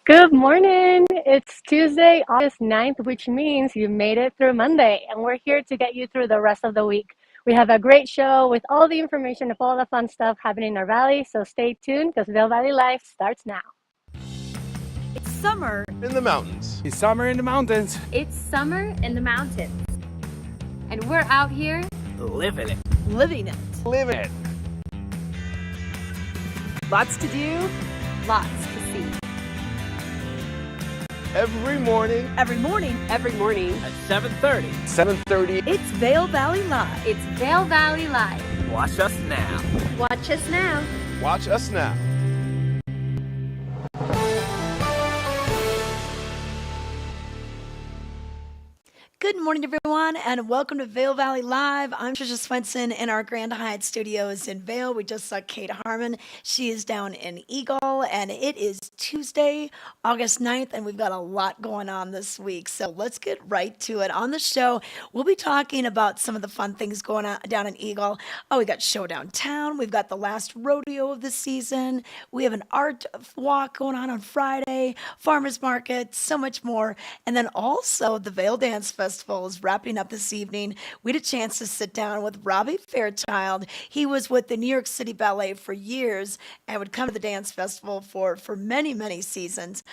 Good morning. It's Tuesday, August 9th, which means you made it through Monday, and we're here to get you through the rest of the week. We have a great show with all the information of all the fun stuff happening in our valley, so stay tuned because Vail Valley Live starts now. It's summer in the mountains. It's summer in the mountains. It's summer in the mountains. And we're out here Living it. living it. Living it. Lots to do. lots to see. Every morning, Every morning, At 7:30. 7:30. it's Vail Valley Live. It's Vail Valley Live. Watch us now. Watch us now. Watch us now. Good morning, everyone, and welcome to Vail Valley Live. I'm Trisha Swenson in our Grand Hyatt Studios in Vail. We just saw Kate Harmon. She is down in Eagle, and it is Tuesday, August 9th, and we've got a lot going on this week. So let's get right to it. On the show, we'll be talking about some of the fun things going on down in Eagle. Oh, we got Show Downtown. We've got the last rodeo of the season. We have an art walk going on Friday, farmers market, so much more. And then also the Vail Dance Festival is wrapping up this evening. We had a chance to sit down with Robbie Fairchild. He was with the New York City Ballet for years and would come to the dance festival for many seasons.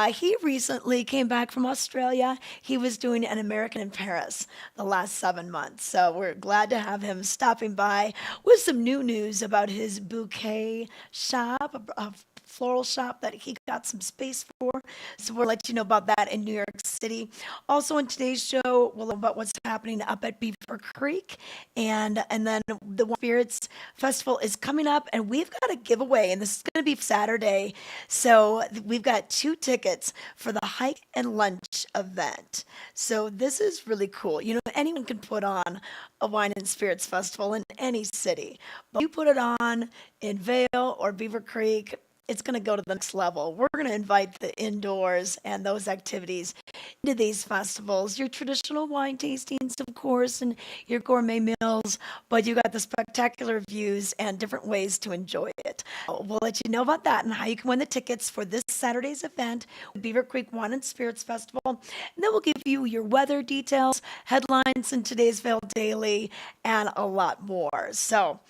He recently came back from Australia. He was doing an American in Paris the last 7 months. So we're glad to have him stopping by with some new news about his bouquet shop, a floral shop that he got some space for. So we'll let you know about that in New York City. Also in today's show, we'll know about what's happening up at Beaver Creek. And then the One Spirits Festival is coming up, and we've got a giveaway, and this is going to be Saturday. So we've got 2 tickets for the hike and lunch event. So this is really cool. You know, anyone can put on a wine and spirits festival in any city, but you put it on in Vail or Beaver Creek, it's going to go to the next level. We're going to invite the indoors and those activities into these festivals. Your traditional wine tastings, of course, and your gourmet meals, but you got the spectacular views and different ways to enjoy it. We'll let you know about that and how you can win the tickets for this Saturday's event, Beaver Creek Wine and Spirits Festival. And then we'll give you your weather details, headlines in today's Vail Daily, and a lot more. So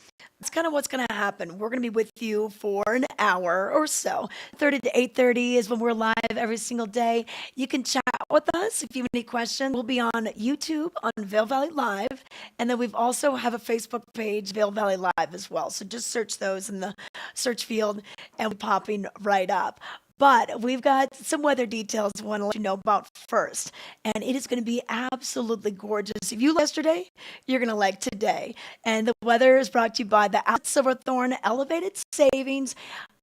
that's kind of what's going to happen. We're going to be with you for an hour or so. 30 to 8:30 is when we're live every single day. You can chat with us if you have any questions. We'll be on YouTube on Vail Valley Live, and then we've also have a Facebook page, Vail Valley Live as well. So just search those in the search field, and we're popping right up. But we've got some weather details I want to let you know about first. And it is going to be absolutely gorgeous. If you liked yesterday, you're going to like today. And the weather is brought to you by the Silverthorne Elevated Savings.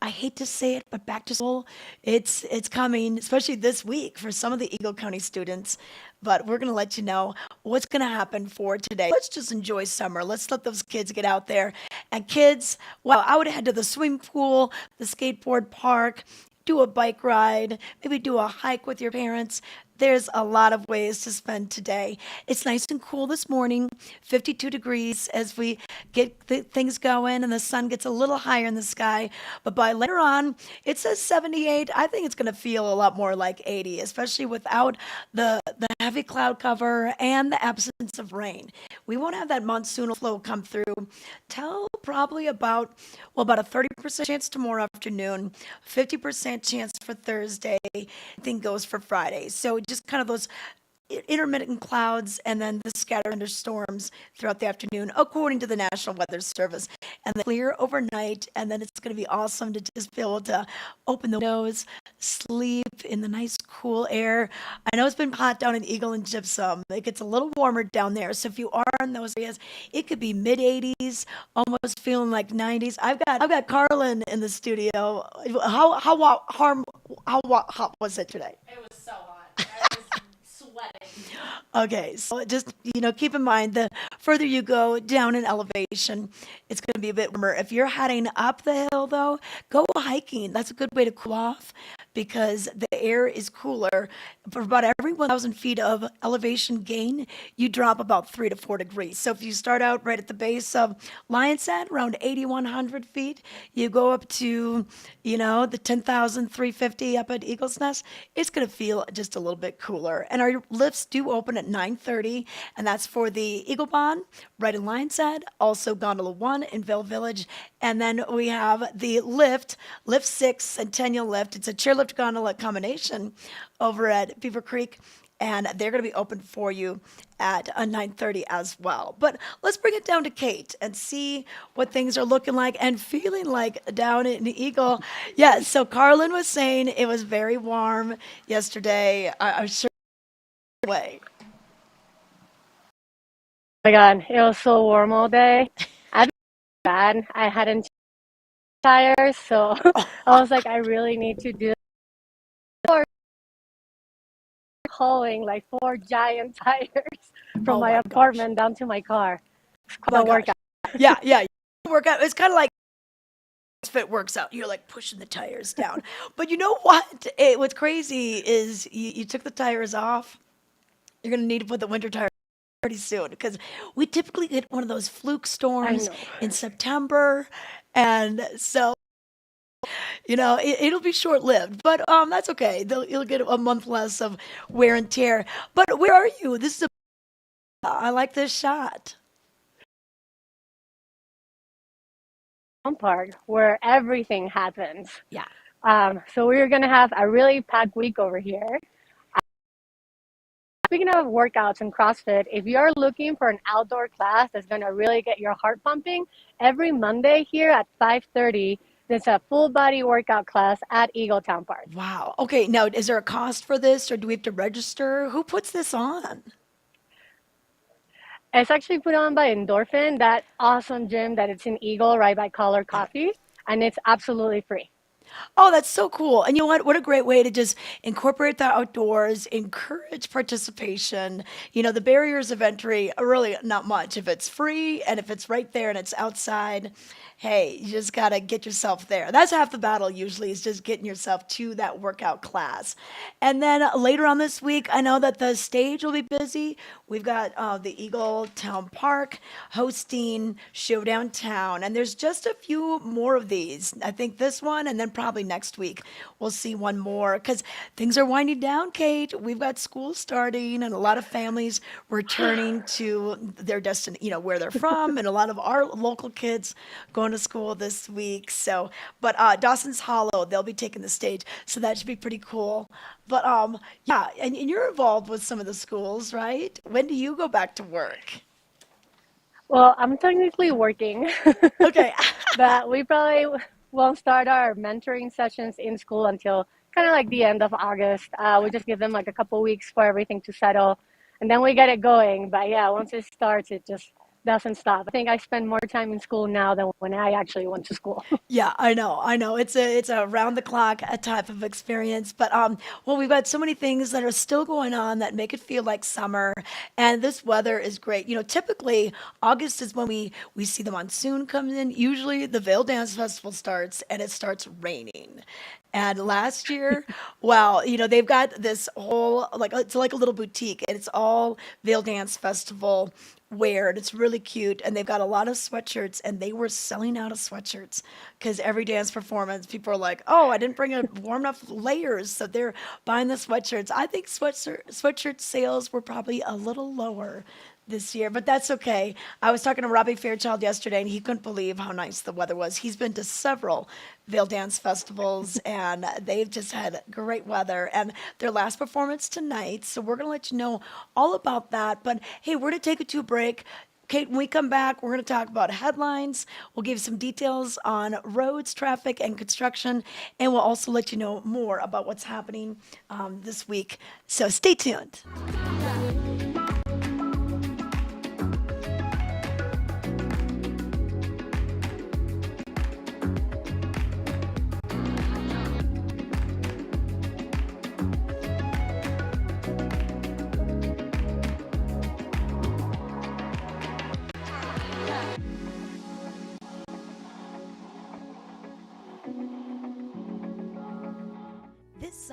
I hate to say it, but back to school, it's coming, especially this week for some of the Eagle County students. But we're going to let you know what's going to happen for today. Let's just enjoy summer. Let's let those kids get out there. And kids, well, I would head to the swimming pool, the skateboard park, do a bike ride, maybe do a hike with your parents. There's a lot of ways to spend today. It's nice and cool this morning, 52 degrees as we get things going and the sun gets a little higher in the sky. But by later on, it says 78. I think it's going to feel a lot more like 80, especially without the heavy cloud cover and the absence of rain. We won't have that monsoonal flow come through till probably about a 30% chance tomorrow afternoon, 50% chance for Thursday. I think goes for Friday. So just kind of those intermittent clouds and then the scattered thunderstorms throughout the afternoon, according to the National Weather Service. And then clear overnight, and then it's going to be awesome to just be able to open the windows, sleep in the nice cool air. I know it's been hot down in Eagle and Gypsum. It gets a little warmer down there. So if you are in those areas, it could be mid 80s, almost feeling like 90s. I've got Carlin in the studio. How hot was it today? It was so hot. I was sweating. Okay, so just, keep in mind, the further you go down in elevation, it's going to be a bit warmer. If you're heading up the hill, though, go hiking. That's a good way to cool off. because the air is cooler. For about every 1,000 feet of elevation gain, you drop about 3 to 4 degrees. So if you start out right at the base of Lion's Head, around 8,100 feet, you go up to, the 10,350 up at Eagle's Nest, it's going to feel just a little bit cooler. And our lifts do open at 9:30, and that's for the Eagle Bond right in Lion's Head, also Gondola 1 in Vail Village. And then we have the Lift 6 Centennial Lift. It's a chairlift gondola combination over at Beaver Creek, and they're going to be open for you at 9:30 as well. But let's bring it down to Kate and see what things are looking like and feeling like down in Eagle. Yeah, so Carlin was saying it was very warm yesterday. I'm sure way. Oh my God, it was so warm all day. I've been bad. I hadn't tires, so I was like, I really need to do or hauling like 4 giant tires from Oh my my gosh. apartment down to my car. It's Oh my quite a gosh. workout. Yeah, yeah. Workout. It's kind of like if it works out, you're like pushing the tires down. But you know what? What's crazy is you took the tires off. You're gonna need to put the winter tires pretty soon because we typically get one of those fluke I storms know. in September, and so it'll be short lived. But that's okay. You'll get a month less of wear and tear. But where are you? This is I like this shot. Park where everything happens. Yeah. So we're gonna have a really packed week over here. Speaking of workouts and CrossFit, if you're looking for an outdoor class that's gonna really get your heart pumping, every Monday here at 5:30, there's a full body workout class at Eagletown Park. Wow. Okay. Now, is there a cost for this, or do we have to register? Who puts this on? It's actually put on by Endorphin, that awesome gym that it's in Eagle right by Collar Coffee, and it's absolutely free. Oh, that's so cool. And you know what? What a great way to just incorporate the outdoors, encourage participation. The barriers of entry are really not much. If it's free and if it's right there and it's outside, hey, you just got to get yourself there. That's half the battle usually is just getting yourself to that workout class. And then later on this week, I know that the stage will be busy. We've got the Eagle Town Park hosting Show Downtown, and there's just a few more of these. I think this one, and then probably next week we'll see one more because things are winding down, Kate. We've got school starting, and a lot of families returning to their where they're from, and a lot of our local kids going to school this week. So, but Dawson's Hollow, they'll be taking the stage, so that should be pretty cool. But yeah, and you're involved with some of the schools, right? When do you go back to work? Well, I'm technically working, Okay. but we probably won't start our mentoring sessions in school until kind of like the end of August. We just give them like a couple weeks for everything to settle, and then we get it going. But yeah, once it starts, it just doesn't stop. I think I spend more time in school now than when I actually went to school. Yeah, I know, I know. It's a round the clock type of experience, but well, we've got so many things that are still going on that make it feel like summer, and this weather is great. Typically August is when we see the monsoon come in. Usually the Vail Dance Festival starts and it starts raining. And last year, wow, they've got this whole like it's like a little boutique, and it's all Vail Dance Festival wear, and it's really cute. And they've got a lot of sweatshirts, and they were selling out of sweatshirts because every dance performance, people are like, "Oh, I didn't bring a warm enough layers," so they're buying the sweatshirts. I think sweatshirt sales were probably a little lower this year, but that's okay. I was talking to Robbie Fairchild yesterday, and he couldn't believe how nice the weather was. He's been to several Vail Dance festivals, and they've just had great weather. And their last performance tonight, so we're going to let you know all about that. But hey, we're going to take it to a break. Kate, when we come back, we're going to talk about headlines. We'll give you some details on roads, traffic, and construction, and we'll also let you know more about what's happening this week. So stay tuned.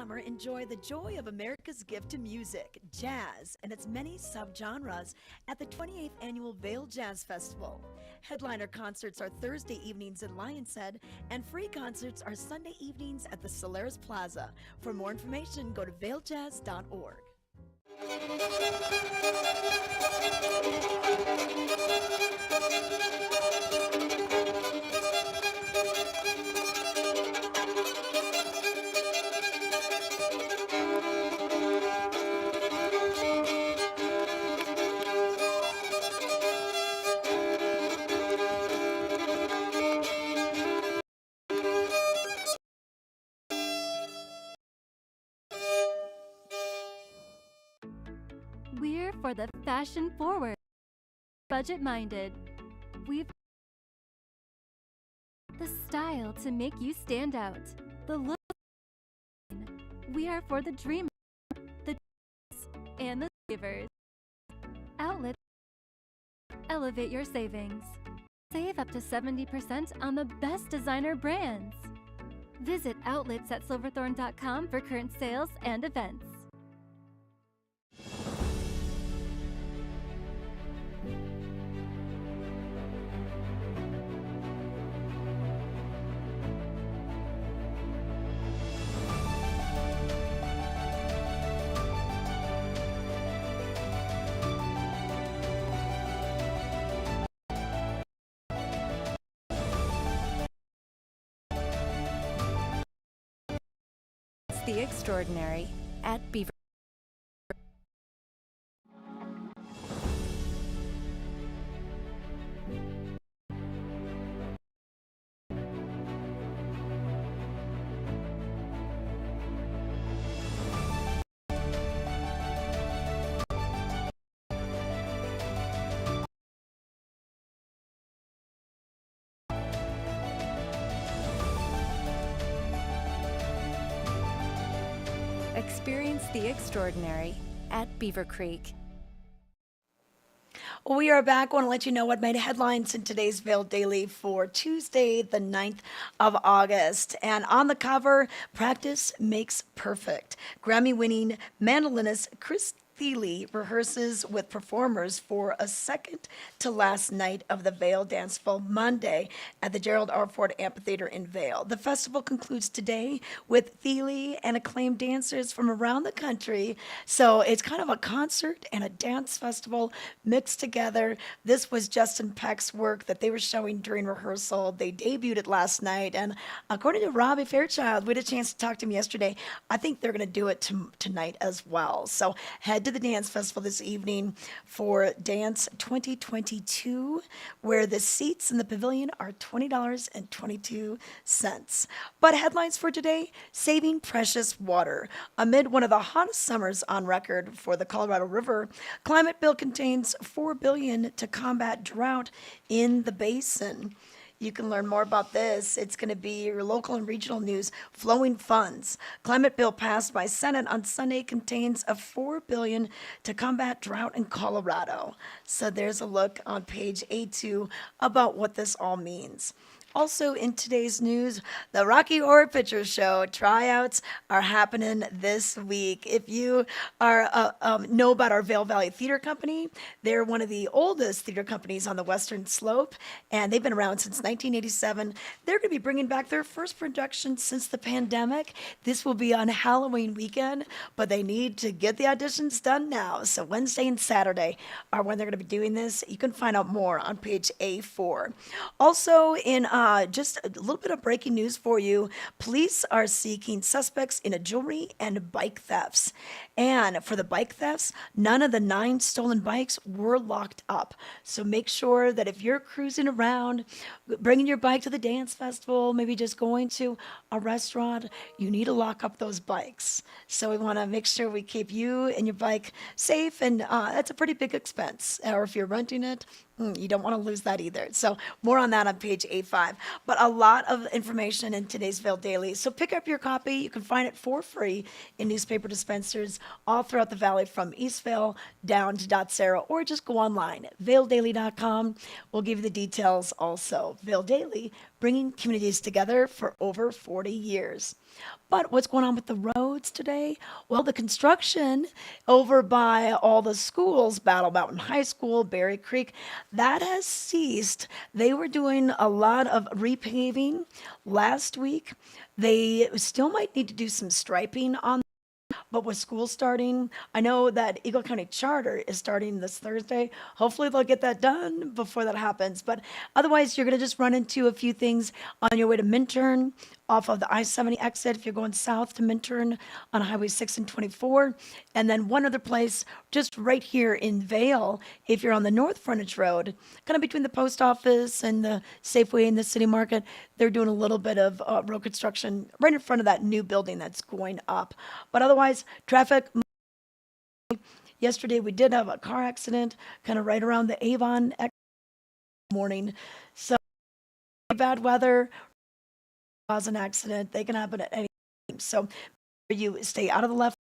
summer, enjoy the joy of America's gift to music, jazz, and its many subgenres at the 28th Annual Vail Jazz Festival. Headliner concerts are Thursday evenings at Lion's Head, and free concerts are Sunday evenings at the Solaris Plaza. For more information, go to vailjazz.org. We're for the fashion forward, budget minded. We've the style to make you stand out. The look. We are for the dreamers, the and the savers. Outlet. Elevate your savings. Save up to 70% on the best designer brands. Visit outlets at silverthorne.com for current sales and events. The Extraordinary at Beaver. Experience the extraordinary at Beaver Creek. We are back. I want to let you know what made headlines in today's Vail Daily for Tuesday, the 9th of August. And on the cover, practice makes perfect. Grammy-winning mandolinist Chris Thiele rehearses with performers for a second to last night of the Vail Dance Festival Monday at the Gerald R. Ford Amphitheater in Vail. The festival concludes today with Thiele and acclaimed dancers from around the country. So it's kind of a concert and a dance festival mixed together. This was Justin Peck's work that they were showing during rehearsal. They debuted it last night, and according to Robbie Fairchild, we had a chance to talk to him yesterday. I think they're going to do it tonight as well. So head to the dance festival this evening for Dance 2022, where the seats in the pavilion are $20.22. But headlines for today: saving precious water. Amid one of the hottest summers on record for the Colorado River, climate bill contains $4 billion to combat drought in the basin. You can learn more about this. It's going to be your local and regional news. Flowing funds. Climate bill passed by Senate on Sunday contains a $4 billion to combat drought in Colorado. So there's a look on page A2 about what this all means. Also in today's news, the Rocky Horror Picture Show tryouts are happening this week. If you are know about our Vail Valley Theater Company, they're one of the oldest theater companies on the Western Slope, and they've been around since 1987. They're going to be bringing back their first production since the pandemic. This will be on Halloween weekend, but they need to get the auditions done now. So Wednesday and Saturday are when they're going to be doing this. You can find out more on page A4. Also in just a little bit of breaking news for you. Police are seeking suspects in a jewelry and bike thefts. And for the bike thefts, none of the 9 stolen bikes were locked up. So make sure that if you're cruising around, bringing your bike to the dance festival, maybe just going to a restaurant, you need to lock up those bikes. So we want to make sure we keep you and your bike safe, and that's a pretty big expense. Or if you're renting it, you don't want to lose that either. So more on that on page A5. But a lot of information in today's Vail Daily. So pick up your copy. You can find it for free in newspaper dispensers all throughout the valley from East Vail down to Dot Sarah, or just go online, vaildaily.com. We'll give you the details also. Vail Daily, bringing communities together for over 40 years. But what's going on with the roads today? Well, the construction over by all the schools, Battle Mountain High School, Berry Creek, that has ceased. They were doing a lot of repaving last week. They still might need to do some striping on, but with school starting, I know that Eagle County Charter is starting this Thursday. Hopefully they'll get that done before that happens. But otherwise, you're going to just run into a few things on your way to Minturn off of the I-70 exit if you're going south to Minturn on Highway 6 and 24. And then one other place just right here in Vail, if you're on the North Frontage Road, kind of between the post office and the Safeway and the City Market, they're doing a little bit of road construction right in front of that new building that's going up. But otherwise, traffic. Yesterday we did have a car accident kind of right around the Avon morning. So bad weather cause an accident. They can happen at any time. So you stay out of the left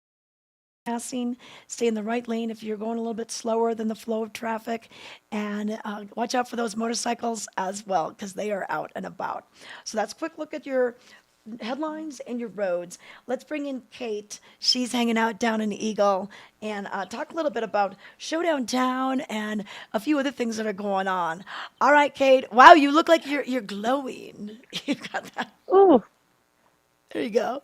passing, stay in the right lane if you're going a little bit slower than the flow of traffic, and watch out for those motorcycles as well because they are out and about. So that's a quick look at your headlines and your roads. Let's bring in Kate. She's hanging out down in Eagle and talk a little bit about Showdown Town and a few other things that are going on. All right, Kate. Wow, you look like you're glowing. You've got that. Ooh, There you go.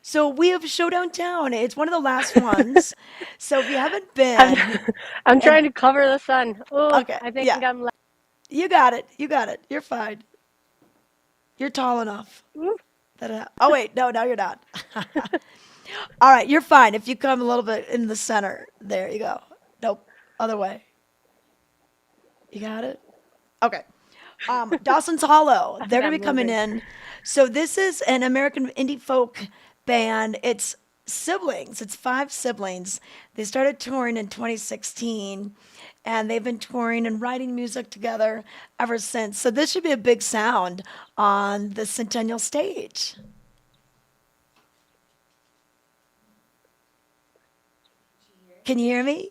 So we have Showdown Town. It's one of the last ones. So if you haven't been, I'm trying to cover the sun. Ooh, Okay, I think yeah. I'm like, you got it. You got it. You're fine. You're tall enough. Oh wait, no, now you're not. All right, you're fine if you come a little bit in the center. There you go. Nope, other way. You got it? Okay. Dawson's Hollow, they're going to be coming in. So this is an American indie folk band. It's siblings. It's 5 siblings. They started touring in 2016, and they've been touring and writing music together ever since. So this should be a big sound on the Centennial stage. Can you hear me?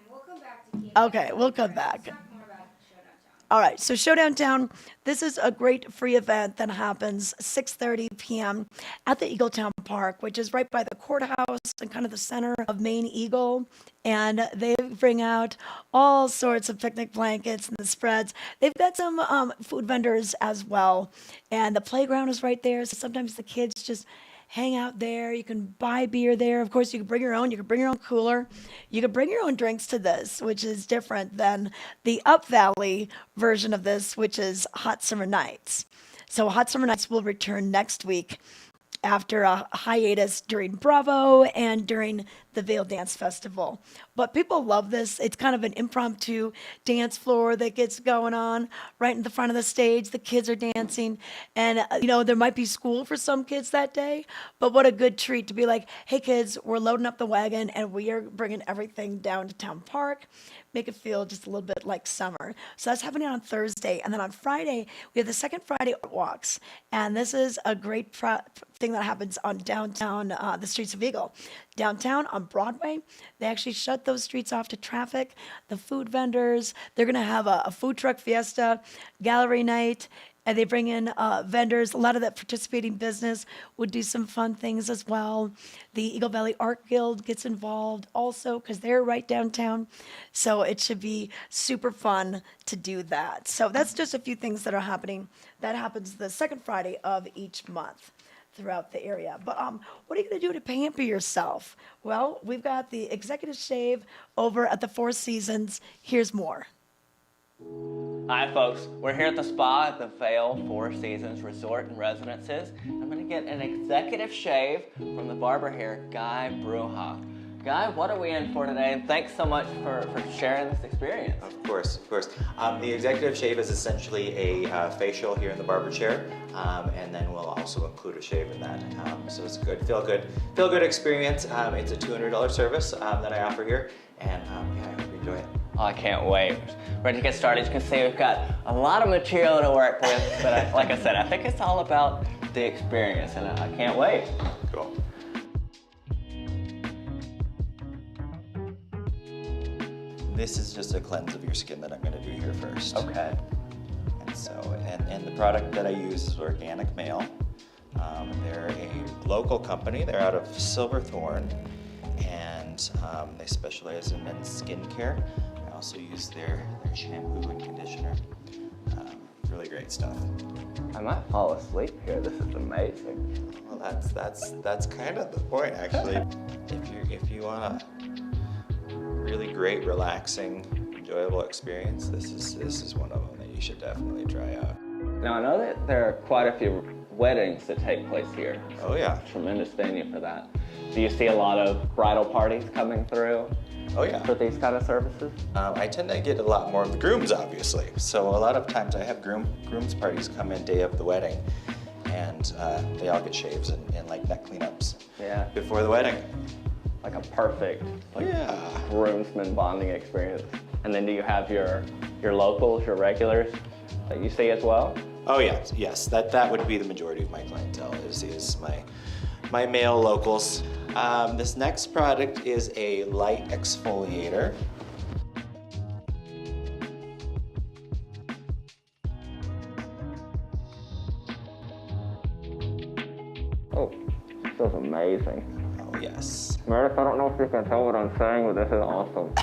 We'll come back to Kate. Okay, we'll come back. Talk more about Showdown Town. All right, so Showdown Town, this is a great free event that happens 6:30 p.m. at the Eagletown Park, which is right by the courthouse and kind of the center of Main Eagle. And they bring out all sorts of picnic blankets and the spreads. They've got some food vendors as well. And the playground is right there, so sometimes the kids just hang out there. You can buy beer there. Of course, you can bring your own. You can bring your own cooler. You can bring your own drinks to this, which is different than the Up Valley version of this, which is Hot Summer Nights. So Hot Summer Nights will return next week after a hiatus during Bravo and during the Vail Dance Festival. But people love this. It's kind of an impromptu dance floor that gets going on right in the front of the stage. The kids are dancing. And, there might be school for some kids that day, but what a good treat to be like, hey, kids, we're loading up the wagon and we are bringing everything down to Town Park. Make it feel just a little bit like summer. So that's happening on Thursday. And then on Friday, we have the second Friday Art Walks. And this is a great thing that happens on downtown, the streets of Eagle. Downtown on Broadway, they actually shut those streets off to traffic. The food vendors, they're going to have a food truck fiesta, gallery night, and they bring in vendors. A lot of that participating business would do some fun things as well. The Eagle Valley Art Guild gets involved also because they're right downtown. So it should be super fun to do that. So that's just a few things that are happening. That happens the second Friday of each month throughout the area. But what are you going to do to pamper yourself? Well, we've got the Executive Shave over at the Four Seasons. Here's more. Hi folks, we're here at the spa at the Vail Four Seasons Resort and Residences. I'm going to get an executive shave from the barber here, Guy Bruja. Guy, what are we in for today? And thanks so much for sharing this experience. Of course, of course. The executive shave is essentially a facial here in the barber chair, and then we'll also include a shave in that. So it's good, feel good experience. It's a $200 service that I offer here, and yeah, I hope you enjoy it. Oh, I can't wait. Ready to get started. As you can see, we've got a lot of material to work with, but like I said, I think it's all about the experience, and I can't wait. Cool. This is just a cleanse of your skin that I'm going to do here first. Okay. So, and the product that I use is Organic Vail. They're a local company. They're out of Silverthorne, and they specialize in men's skincare. I also use their shampoo and conditioner. Really great stuff. I might fall asleep here. This is amazing. Well, that's kind of the point, actually. If you want a really great, relaxing, enjoyable experience, this is one of them that you should definitely try out. Now, I know that there are quite a few weddings that take place here. Oh yeah. Tremendous venue for that. Do you see a lot of bridal parties coming through? Oh yeah. For these kind of services? I tend to get a lot more of the grooms, obviously. So a lot of times I have grooms parties come in day of the wedding, and they all get shaves and like neck cleanups. Yeah. Before the wedding. Like a perfect Yeah. groomsman bonding experience. And then do you have your locals, your regulars that you see as well? Oh yeah, yes. That would be the majority of my clientele is my male locals. This next product is a light exfoliator. Oh, this feels amazing. Oh yes. Meredith, I don't know if you can tell what I'm saying, but this is awesome.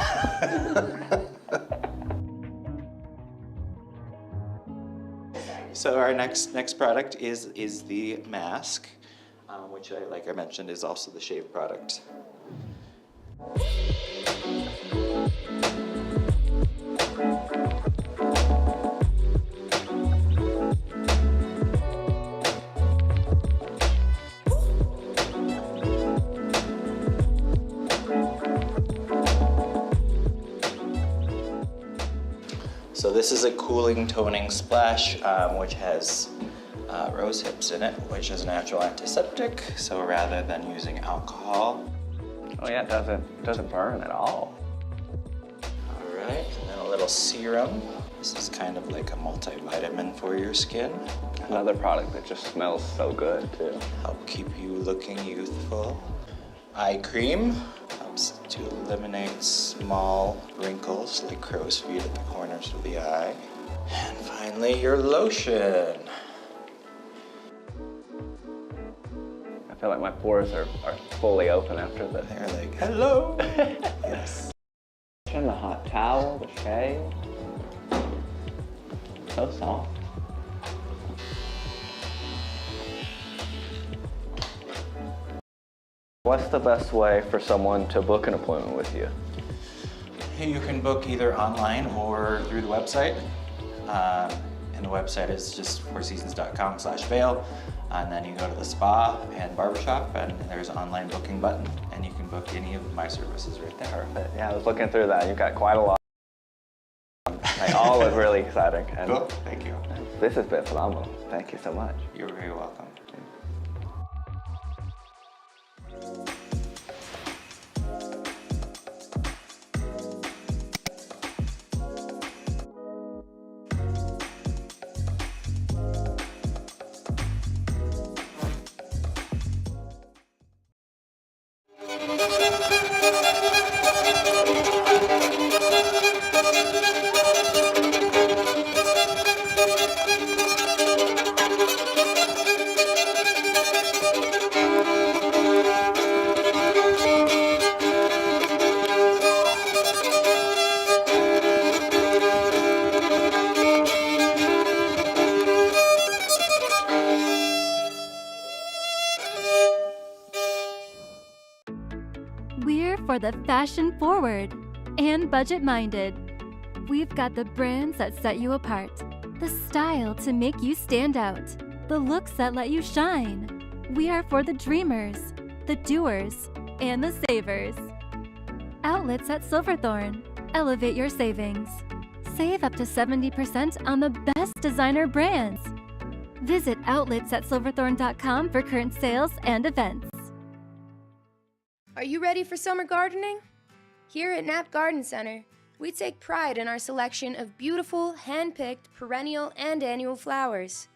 So our next product is the mask, which like I mentioned, is also the shave product. So this is a cooling toning splash, which has rose hips in it, which is a natural antiseptic. So rather than using alcohol. Oh yeah, it doesn't burn at all. All right, and then a little serum. This is kind of like a multivitamin for your skin. Another product that just smells so good too. Help keep you looking youthful. Eye cream helps to eliminate small wrinkles like crow's feet at the corners of the eye. And finally, your lotion. I feel like my pores are fully open after this. They're like, hello. Yes. And the hot towel, the shave. So soft. What's the best way for someone to book an appointment with you? You can book either online or through the website. And the website is just fourseasons.com/Vail. And then you go to the spa and barbershop, and there's an online booking button, and you can book any of my services right there. Perfect. Yeah, I was looking through that. You've got quite a lot. They all look really exciting. And Cool, thank you. this has been phenomenal. Thank you so much. You're very welcome. We're for the fashion forward and budget minded. We've got the brands that set you apart, the style to make you stand out, the looks that let you shine. We are for the dreamers, the doers, and the savers. Outlets at Silverthorne. Elevate your savings. Save up to 70% on the best designer brands. Visit outlets@silverthorne.com for current sales and events. Are you ready for summer gardening? Here at Knapp Garden Center, we take pride in our selection of beautiful, hand-picked, perennial, and annual flowers.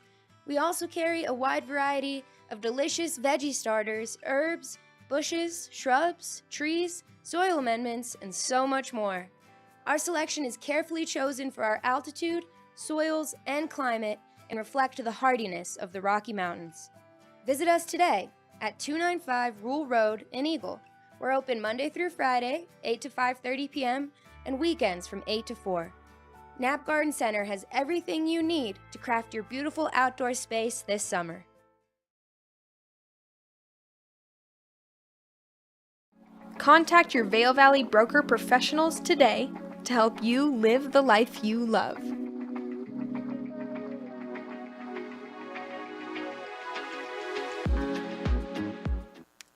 We also carry a wide variety of delicious veggie starters, herbs, bushes, shrubs, trees, soil amendments, and so much more. Our selection is carefully chosen for our altitude, soils, and climate and reflect the hardiness of the Rocky Mountains. Visit us today at 295 Rule Road in Eagle. We're open Monday through Friday, 8 to 5:30 p.m., and weekends from 8 to 4. Knapp Garden Center has everything you need to craft your beautiful outdoor space this summer. Contact your Vail Valley broker professionals today to help you live the life you love.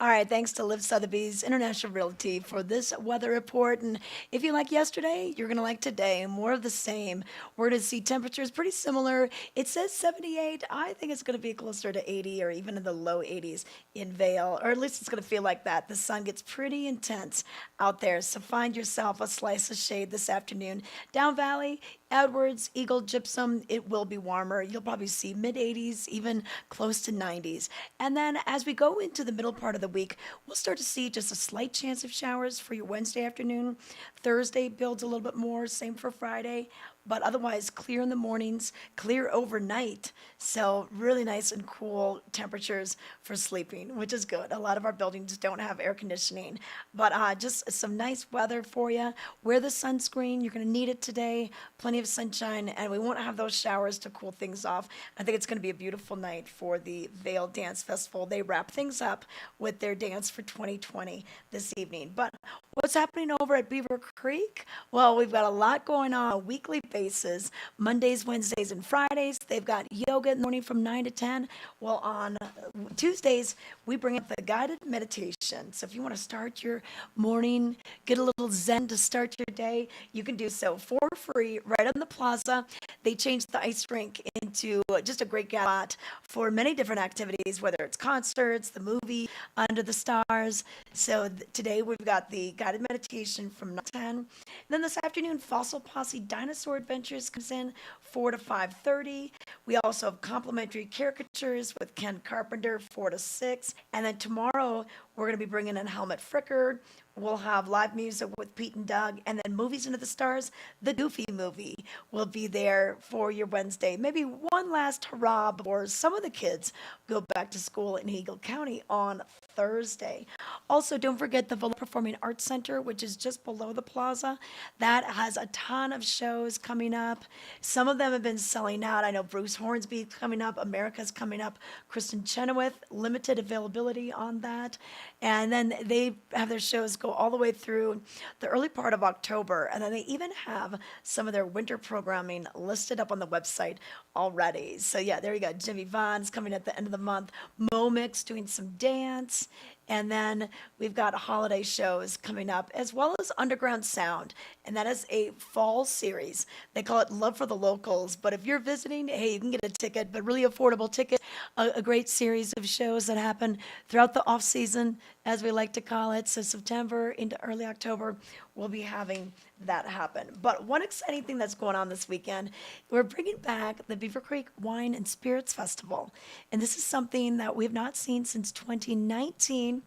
All right, thanks to Liv Sotheby's International Realty for this weather report. And if you like yesterday, you're going to like today. More of the same. We're going to see temperatures pretty similar. It says 78. I think it's going to be closer to 80 or even in the low 80s in Vail, or at least it's going to feel like that. The sun gets pretty intense out there, so find yourself a slice of shade this afternoon. Down Valley, Edwards, Eagle, Gypsum, it will be warmer. You'll probably see mid-80s, even close to 90s. And then as we go into the middle part of the week, we'll start to see just a slight chance of showers for your Wednesday afternoon. Thursday builds a little bit more, same for Friday. But otherwise clear in the mornings, clear overnight. So really nice and cool temperatures for sleeping, which is good. A lot of our buildings don't have air conditioning, but just some nice weather for you. Wear the sunscreen. You're going to need it today. Plenty of sunshine, and we won't have those showers to cool things off. I think it's going to be a beautiful night for the Vail Dance Festival. They wrap things up with their dance for 2020 this evening. But what's happening over at Beaver Creek? Well, we've got a lot going on a weekly basis. Mondays, Wednesdays, and Fridays. They've got yoga in the morning from 9 to 10. Well, on Tuesdays, we bring up the guided meditation. So if you want to start your morning, get a little zen to start your day, you can do so for free right on the plaza. They changed the ice rink into just a great spot for many different activities, whether it's concerts, the movie, Under the Stars. So today we've got the guided meditation from 9 to 10. And then this afternoon, Fossil Posse Dinosaur Adventures comes in 4 to 5:30. We also have complimentary caricatures with Ken Carpenter 4 to 6. And then tomorrow we're going to be bringing in Helmut Fricker. We'll have live music with Pete and Doug, and then Movies Into the Stars, the Goofy movie, will be there for your Wednesday. Maybe one last hurrah before some of the kids go back to school in Eagle County on Thursday. Also, don't forget the Vail Performing Arts Center, which is just below the plaza. That has a ton of shows coming up. Some of them have been selling out. I know Bruce Hornsby's coming up, America's coming up, Kristen Chenoweth, limited availability on that. And then they have their shows go all the way through the early part of October. And then they even have some of their winter programming listed up on the website already. So yeah, there you go. Jimmy Vaughn's coming at the end of the month. Momix doing some dance. And then we've got holiday shows coming up, as well as Underground Sound. And that is a fall series. They call it Love for the Locals. But if you're visiting, hey, you can get a ticket, but really affordable ticket. A great series of shows that happen throughout the off season, as we like to call it. So September into early October, we'll be having that happen. But one exciting thing that's going on this weekend, we're bringing back the Beaver Creek Wine and Spirits Festival. And this is something that we have not seen since 2019.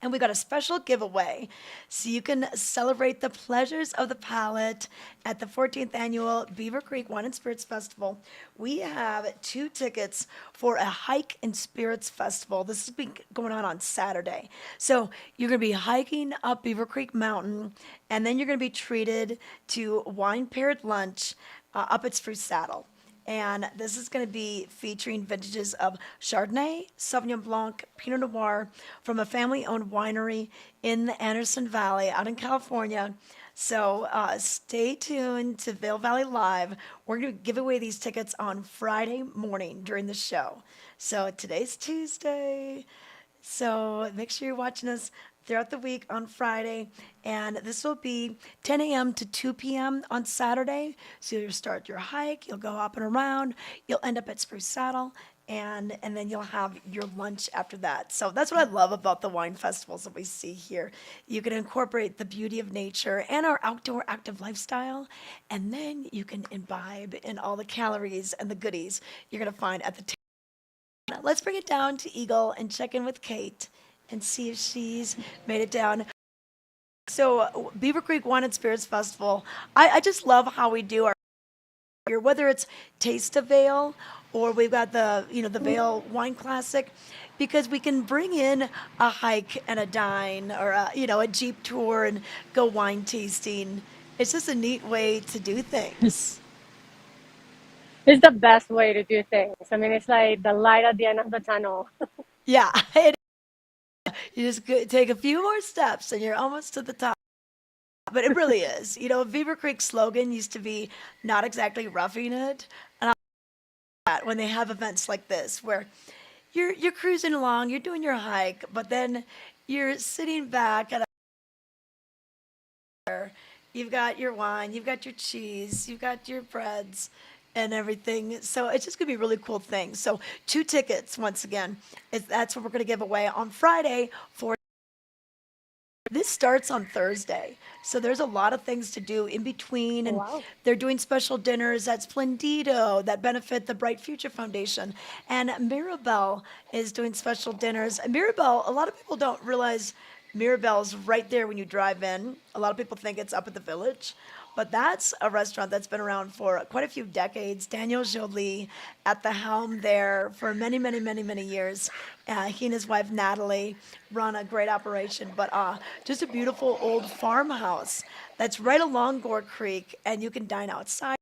And we got a special giveaway so you can celebrate the pleasures of the palate at the 14th annual Beaver Creek Wine and Spirits Festival. We have 2 tickets for a hike and spirits festival. This has been going on Saturday. So you're going to be hiking up Beaver Creek Mountain, and then you're going to be treated to wine paired lunch up at Spruce Saddle. And this is going to be featuring vintages of Chardonnay, Sauvignon Blanc, Pinot Noir from a family-owned winery in the Anderson Valley out in California. So stay tuned to Vail Valley Live. We're going to give away these tickets on Friday morning during the show. So today's Tuesday. So make sure you're watching us throughout the week on Friday. And this will be 10 a.m. to 2 p.m. on Saturday. So you'll start your hike, you'll go up and around, you'll end up at Spruce Saddle, and then you'll have your lunch after that. So that's what I love about the wine festivals that we see here. You can incorporate the beauty of nature and our outdoor active lifestyle, and then you can imbibe in all the calories and the goodies you're going to find at the table. Let's bring it down to Eagle and check in with Kate and see if she's made it down. So Beaver Creek Wine and Spirits Festival, I just love how we do our Or whether it's Taste of Vail or we've got the Vail Wine Classic, because we can bring in a hike and a dine or a Jeep tour and go wine tasting. It's just a neat way to do things. It's the best way to do things. I mean, it's like the light at the end of the tunnel. Yeah, you just take a few more steps and you're almost to the top. But it really is. Beaver Creek's slogan used to be not exactly roughing it. And I like that when they have events like this where you're cruising along, you're doing your hike, but then you're sitting back at a you've got your wine, you've got your cheese, you've got your breads and everything. So it's just gonna be a really cool thing. So 2 tickets, once again, that's what we're gonna give away on Friday for this starts on Thursday, so there's a lot of things to do in between, and Wow. they're doing special dinners at Splendido that benefit the Bright Future Foundation, and Mirabelle is doing special dinners. And Mirabelle, a lot of people don't realize Mirabelle's right there when you drive in. A lot of people think it's up at the Village, but that's a restaurant that's been around for quite a few decades. Daniel Jolie at the helm there for many, many, many, many years. He and his wife Natalie run a great operation, but just a beautiful old farmhouse that's right along Gore Creek, and you can dine outside.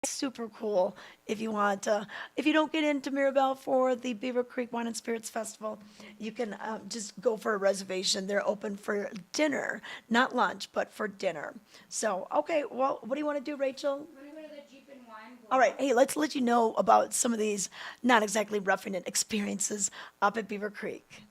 Super cool if you want to. If you don't get into Mirabelle for the Beaver Creek Wine and Spirits Festival, you can just go for a reservation. They're open for dinner, not lunch, but for dinner. So, okay, well, what do you want to do, Rachel? All right, hey, let's let you know about some of these not exactly roughing it experiences up at Beaver Creek.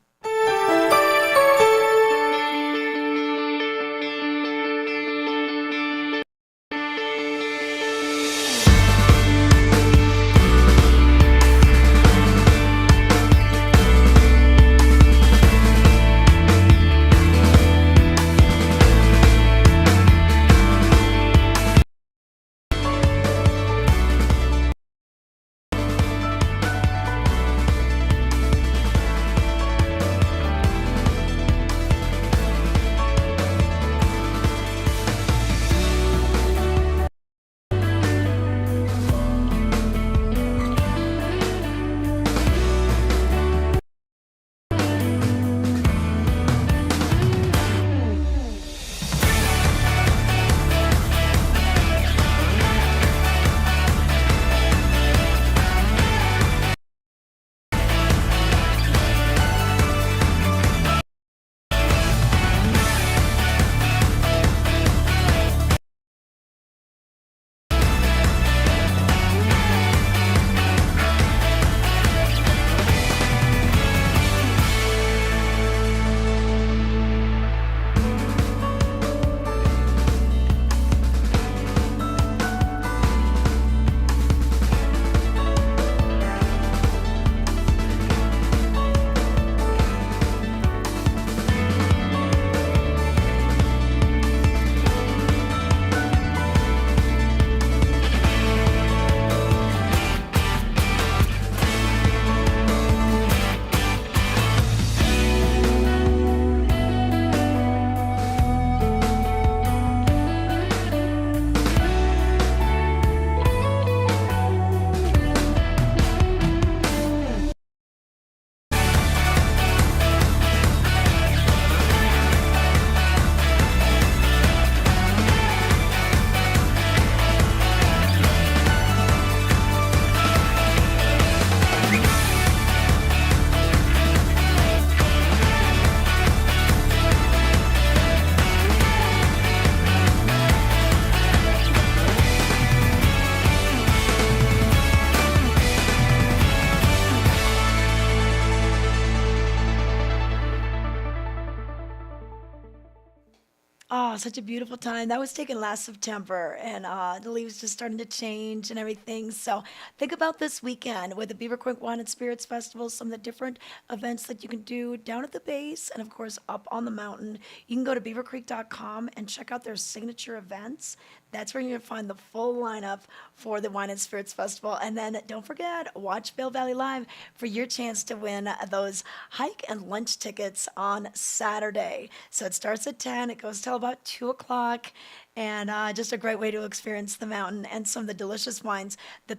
Oh, such a beautiful time. That was taken last September, and the leaves just starting to change and everything. So think about this weekend with the Beaver Creek Wine and Spirits Festival, some of the different events that you can do down at the base and, of course, up on the mountain. You can go to beavercreek.com and check out their signature events. That's where you're going to find the full lineup for the Wine and Spirits Festival. And then don't forget, watch Vail Valley Live for your chance to win those hike and lunch tickets on Saturday. So it starts at 10, it goes till about 2 o'clock, and just a great way to experience the mountain and some of the delicious wines that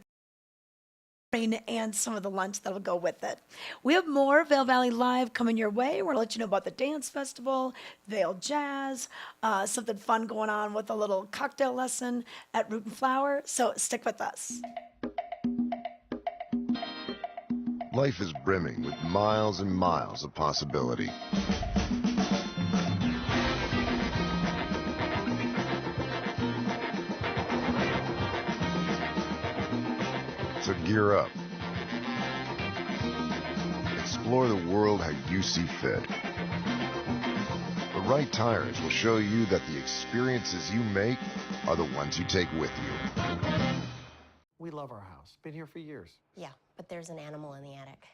and some of the lunch that'll go with it. We have more Vail Valley Live coming your way. We're gonna let you know about the dance festival, Vail Jazz, something fun going on with a little cocktail lesson at Root and Flower. So stick with us. Life is brimming with miles and miles of possibility. So gear up. Explore the world how you see fit. The right tires will show you that the experiences you make are the ones you take with you. We love our house. Been here for years. Yeah, but there's an animal in the attic.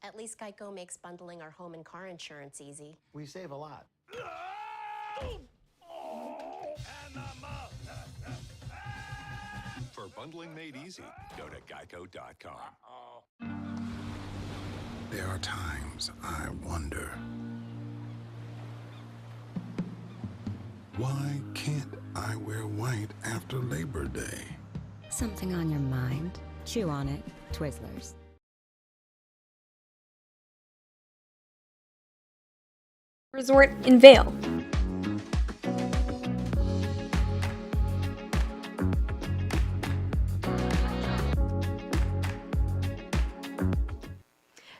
At least Geico makes bundling our home and car insurance easy. We save a lot. For bundling made easy, go to geico.com. There are times I wonder, why can't I wear white after Labor Day? Something on your mind? Chew on it. Twizzlers. Resort in Vail.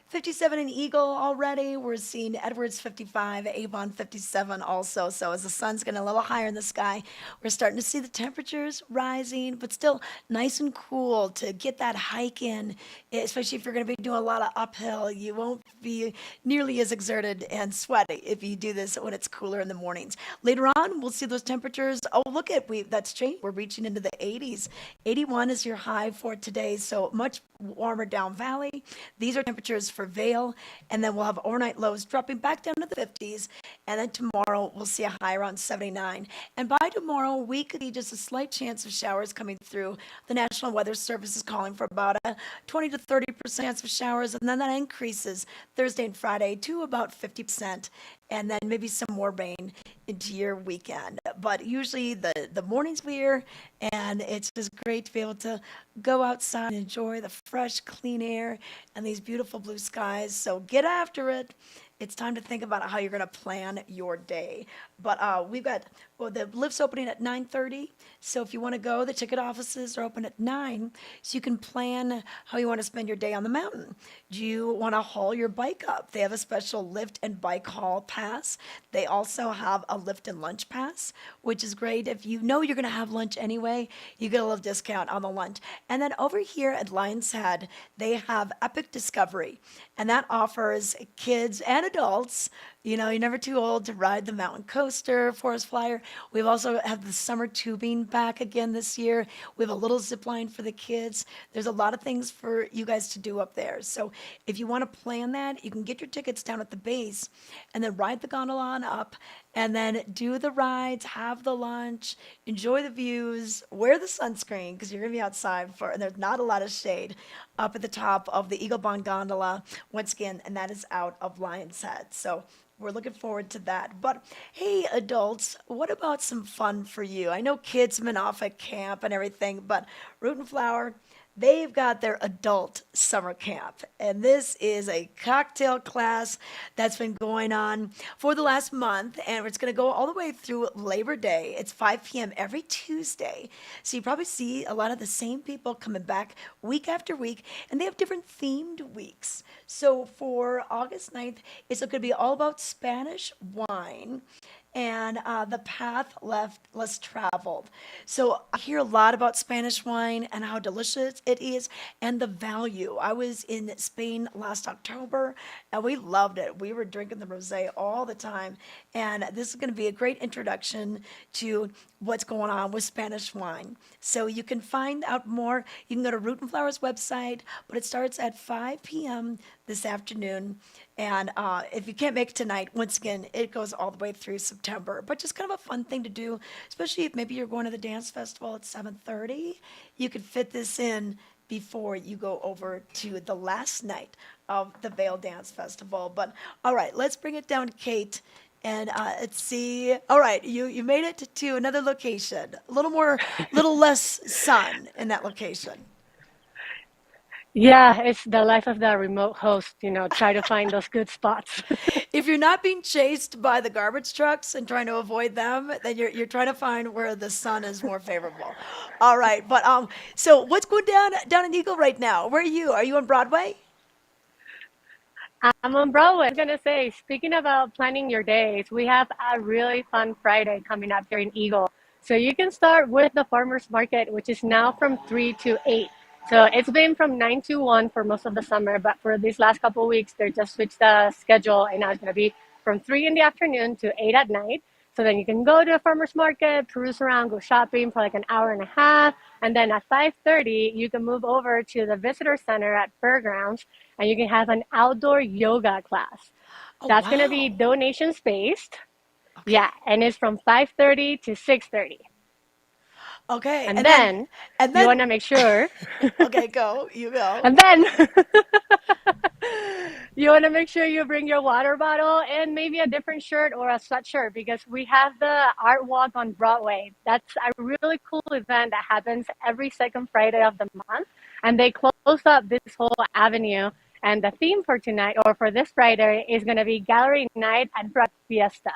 '57 in Eagle already. We're seeing Edwards 55, Avon 57 also. So as the sun's getting a little higher in the sky, we're starting to see the temperatures rising, but still nice and cool to get that hike in, especially if you're going to be doing a lot of uphill. You won't be nearly as exerted and sweaty if you do this when it's cooler in the mornings. Later on, we'll see those temperatures. Oh, look at, that's changed. We're reaching into the 80s. 81 is your high for today, so much warmer down valley. These are temperatures for Vail, and then we'll have overnight lows dropping back down to the 50s, and then tomorrow we'll see a high around 79. And by tomorrow, we could see just a slight chance of showers coming through. The National Weather Service is calling for about a 20 to 30% chance of showers, and then that increases Thursday and Friday to about 50%, and then maybe some more rain into your weekend. But usually the morning's clear, and it's just great to be able to go outside and enjoy the fresh, clean air and these beautiful blue skies. So get after it. It's time to think about how you're going to plan your day. But we've got the lift's opening at 9:30. So if you want to go, the ticket offices are open at 9. So you can plan how you want to spend your day on the mountain. Do you want to haul your bike up? They have a special lift and bike haul pass. They also have a lift and lunch pass, which is great. If you know you're going to have lunch anyway, you get a little discount on the lunch. And then over here at Lion's Head, they have Epic Discovery, and that offers kids and adults, you know, you're never too old to ride the mountain coaster, forest flyer. We've also have the summer tubing back again this year. We have a little zip line for the kids. There's a lot of things for you guys to do up there. So if you want to plan that, you can get your tickets down at the base and then ride the gondola on up and then do the rides, have the lunch, enjoy the views, wear the sunscreen because you're going to be outside and there's not a lot of shade up at the top of the Eagle Bond Gondola, once again, and that is out of Lion's Head. So we're looking forward to that. But hey, adults, what about some fun for you? I know kids have been off at camp and everything, but Root and Flower, they've got their adult summer camp. And this is a cocktail class that's been going on for the last month, and it's going to go all the way through Labor Day. It's 5 p.m. every Tuesday. So you probably see a lot of the same people coming back week after week, and they have different themed weeks. So for August 9th, it's going to be all about Spanish wine and the path less traveled. So I hear a lot about Spanish wine and how delicious it is and the value. I was in Spain last October and we loved it. We were drinking the rosé all the time, and this is going to be a great introduction to what's going on with Spanish wine. So you can find out more. You can go to Root and Flower's website, but it starts at 5 p.m. this afternoon. And if you can't make it tonight, once again, it goes all the way through September. But just kind of a fun thing to do, especially if maybe you're going to the dance festival at 7:30. You could fit this in before you go over to the last night of the Vail Dance Festival. But all right, let's bring it down to Kate. And let's see. All right, you made it to another location. A little less sun in that location. Yeah, it's the life of the remote host, try to find those good spots. If you're not being chased by the garbage trucks and trying to avoid them, then you're trying to find where the sun is more favorable. All right, but so what's going down in Eagle right now? Where are you? Are you on Broadway? I'm on Broadway. I was gonna say, speaking about planning your days, we have a really fun Friday coming up here in Eagle. So you can start with the farmers market, which is now from 3 to 8. So it's been from 9 to 1 for most of the summer, but for these last couple of weeks, they just switched the schedule, and now it's gonna be from 3 in the afternoon to 8 at night. So then you can go to a farmer's market, peruse around, go shopping for like an hour and a half. And then at 5:30, you can move over to the visitor center at Fairgrounds and you can have an outdoor yoga class. Oh, That's going to be wow. donation spaced. Yeah, and it's from 5:30 to 6:30. Okay, And and then you then want to make sure, okay, go. You go. and then you want to make sure you bring your water bottle and maybe a different shirt or a sweatshirt because we have the art walk on Broadway. That's a really cool event that happens every second Friday of the month. And they close up this whole avenue. And the theme for tonight or for this Friday is going to be Gallery Night and Truck Fiesta.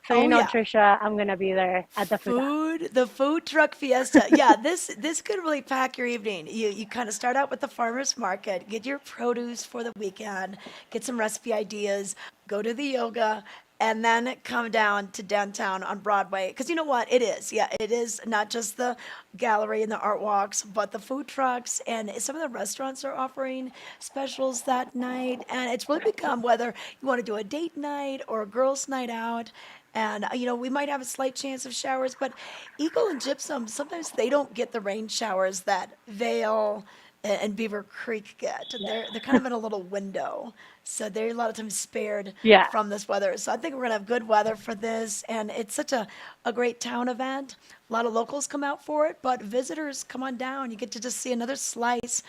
So Oh yeah. Trisha, I'm going to be there at the food. The food truck fiesta. Yeah, this could really pack your evening. You kind of start out with the farmers market, get your produce for the weekend, get some recipe ideas, go to the yoga, and then come down to downtown on Broadway. Because you know what? It is. Yeah, it is not just the gallery and the art walks, but the food trucks. And some of the restaurants are offering specials that night. And it's really become whether you want to do a date night or a girls' night out. And, we might have a slight chance of showers, but Eagle and Gypsum, sometimes they don't get the rain showers that Vail and Beaver Creek get. They're kind of in a little window. So they're a lot of times spared from this weather. So I think we're going to have good weather for this. And it's such a great town event. A lot of locals come out for it, but visitors come on down. You get to just see another slice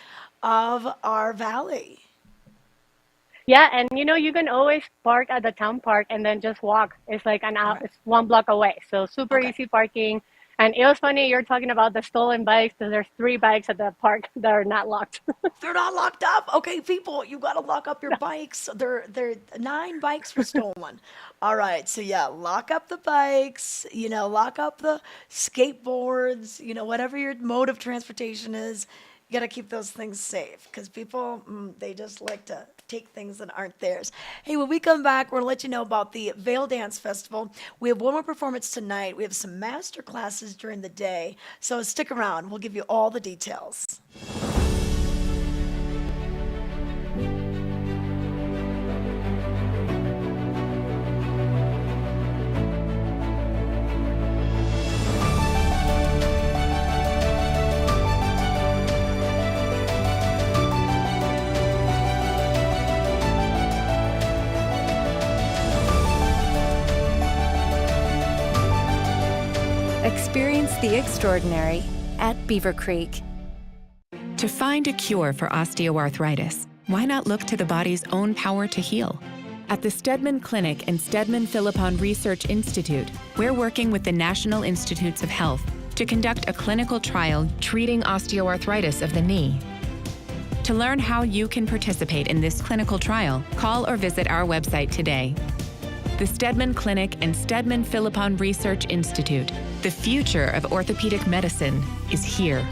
of our valley. Yeah, and you can always park at the town park and then just walk. It's like an hour, it's 1 block away. So super easy parking. And it was funny, you're talking about the stolen bikes. There's 3 bikes at the park that are not locked. They're not locked up. Okay, people, you got to lock up your bikes. They're 9 bikes were stolen. All right, so yeah, lock up the bikes, lock up the skateboards, whatever your mode of transportation is. You got to keep those things safe because people, they just like to take things that aren't theirs. Hey, when we come back, we're going to let you know about the Vail Dance Festival. We have one more performance tonight. We have some master classes during the day. So stick around. We'll give you all the details. Experience the extraordinary at Beaver Creek. To find a cure for osteoarthritis, why not look to the body's own power to heal? At the Steadman Clinic and Steadman Philippon Research Institute, we're working with the National Institutes of Health to conduct a clinical trial treating osteoarthritis of the knee. To learn how you can participate in this clinical trial, call or visit our website today. The Steadman Clinic and Steadman Philippon Research Institute. The future of orthopedic medicine is here.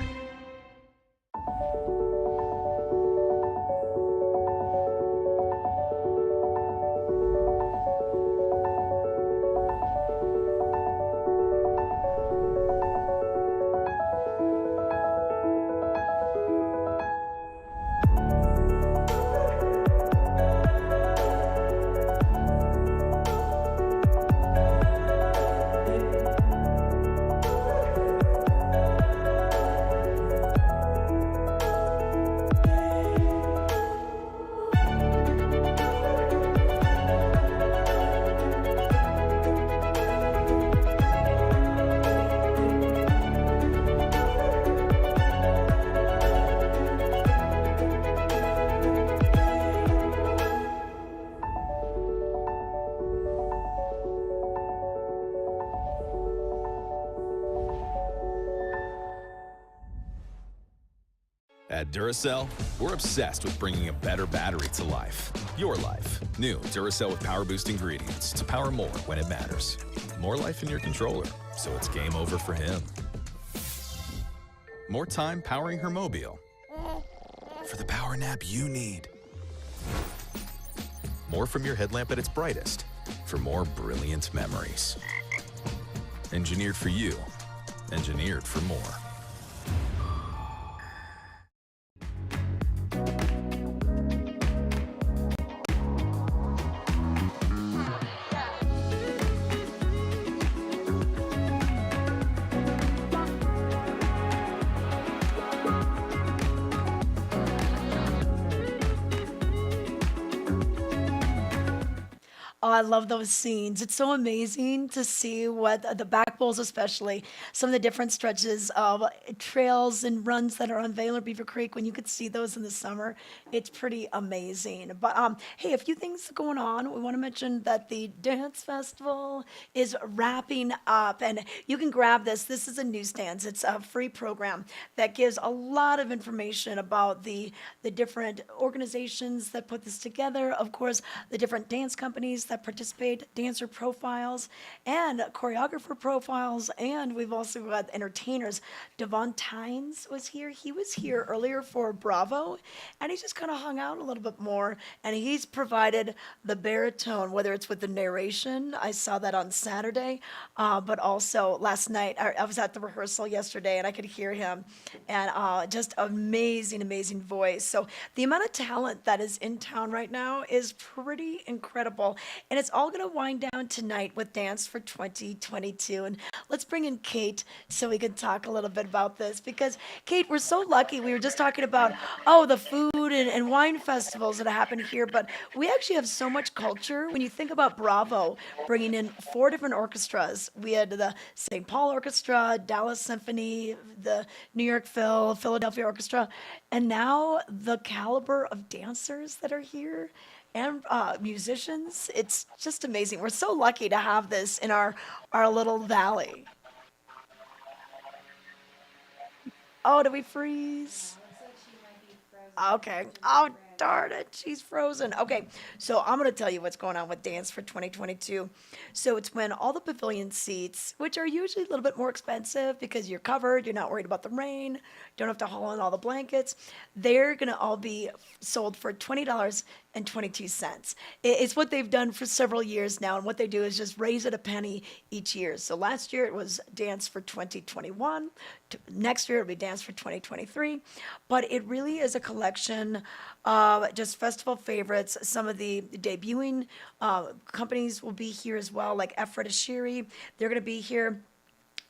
At Duracell, we're obsessed with bringing a better battery to life. Your life. New Duracell with Power Boost ingredients to power more when it matters. More life in your controller, so it's game over for him. More time powering her mobile. For the power nap you need. More from your headlamp at its brightest. For more brilliant memories. Engineered for you. Engineered for more. Oh, I love those scenes. It's so amazing to see what the back bowls, especially some of the different stretches of trails and runs that are on Vail or Beaver Creek. When you could see those in the summer, it's pretty amazing. But hey, a few things going on. We want to mention that the dance festival is wrapping up, and you can grab this. This is a newsstand. It's a free program that gives a lot of information about the different organizations that put this together. Of course, the different dance companies that participate, dancer profiles, and choreographer profiles, and we've also got entertainers. Devon Tynes was here. He was here earlier for Bravo, and he just kind of hung out a little bit more, and he's provided the baritone, whether it's with the narration. I saw that on Saturday, but also last night. I was at the rehearsal yesterday, and I could hear him, and just amazing, amazing voice. So the amount of talent that is in town right now is pretty incredible. And it's all going to wind down tonight with Dance for 2022. And let's bring in Kate so we can talk a little bit about this. Because, Kate, we're so lucky. We were just talking about, the food and wine festivals that happen here. But we actually have so much culture. When you think about Bravo bringing in 4 different orchestras, we had the St. Paul Orchestra, Dallas Symphony, the New York Philadelphia Orchestra, and now the caliber of dancers that are here and musicians. It's just amazing. We're so lucky to have this in our little valley. Oh, did we freeze? Okay. Oh, darn it. She's frozen. Okay. So I'm going to tell you what's going on with Dance for 2022. So it's when all the pavilion seats, which are usually a little bit more expensive because you're covered, you're not worried about the rain, don't have to haul in all the blankets, they're going to all be sold for $20.22. It's what they've done for several years now. And what they do is just raise it a penny each year. So last year it was Dance for 2021. Next year it'll be Dance for 2023. But it really is a collection of just festival favorites. Some of the debuting companies will be here as well, like Efred Ashiri. They're going to be here.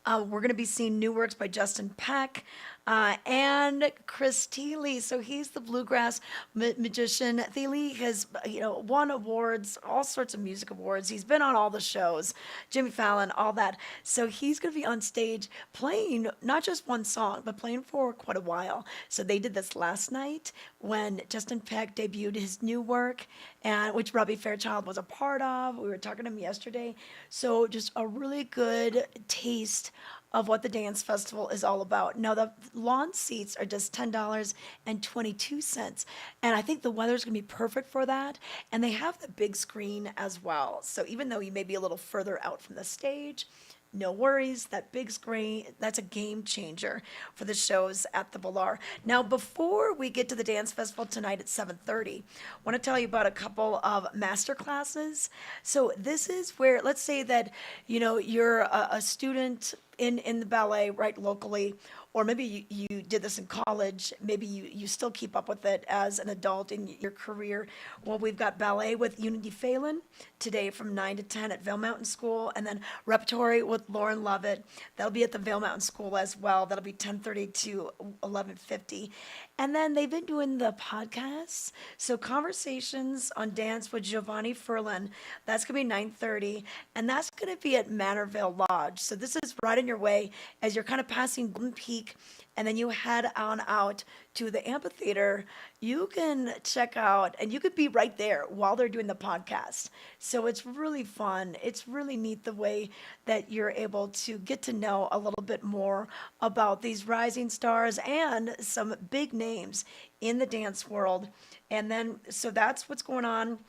We're going to be seeing new works by Justin Peck and Chris Thiele. So he's the bluegrass magician. Thiele has, won awards, all sorts of music awards. He's been on all the shows, Jimmy Fallon, all that. So he's going to be on stage playing not just one song, but playing for quite a while. So they did this last night when Justin Peck debuted his new work, and which Robbie Fairchild was a part of. We were talking to him yesterday. So just a really good taste of what the dance festival is all about. Now, the lawn seats are just $10.22. And I think the weather's going to be perfect for that. And they have the big screen as well. So even though you may be a little further out from the stage, no worries, that big screen, that's a game changer for the shows at the Villar. Now, before we get to the dance festival tonight at 7:30, I want to tell you about a couple of master classes. So this is where, let's say that, you're a student in the ballet right locally, or maybe you did this in college, maybe you still keep up with it as an adult in your career. Well, we've got ballet with Unity Phelan today from 9 to 10 at Vail Mountain School, and then repertory with Lauren Lovett. That'll be at the Vail Mountain School as well. That'll be 10:30 to 11:50. And then they've been doing the podcasts. So Conversations on Dance with Giovanni Furlan, that's going to be 9:30, and that's going to be at Manorvale Lodge. So this is right in your your way as you're kind of passing Golden Peak, and then you head on out to the amphitheater, you can check out, and you could be right there while they're doing the podcast. So it's really fun. It's really neat the way that you're able to get to know a little bit more about these rising stars and some big names in the dance world. And then, so that's what's going on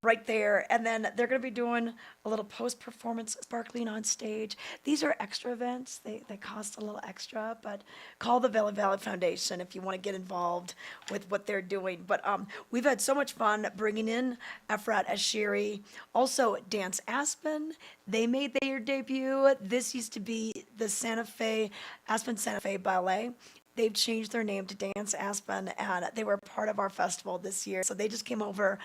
right there. And then they're going to be doing a little post-performance sparkling on stage. These are extra events. They cost a little extra, but call the Vail Valley Foundation if you want to get involved with what they're doing. But we've had so much fun bringing in Efrat Ashiri. Also, Dance Aspen. They made their debut. This used to be the Aspen Santa Fe Ballet. They've changed their name to Dance Aspen, and they were part of our festival this year. So they just came over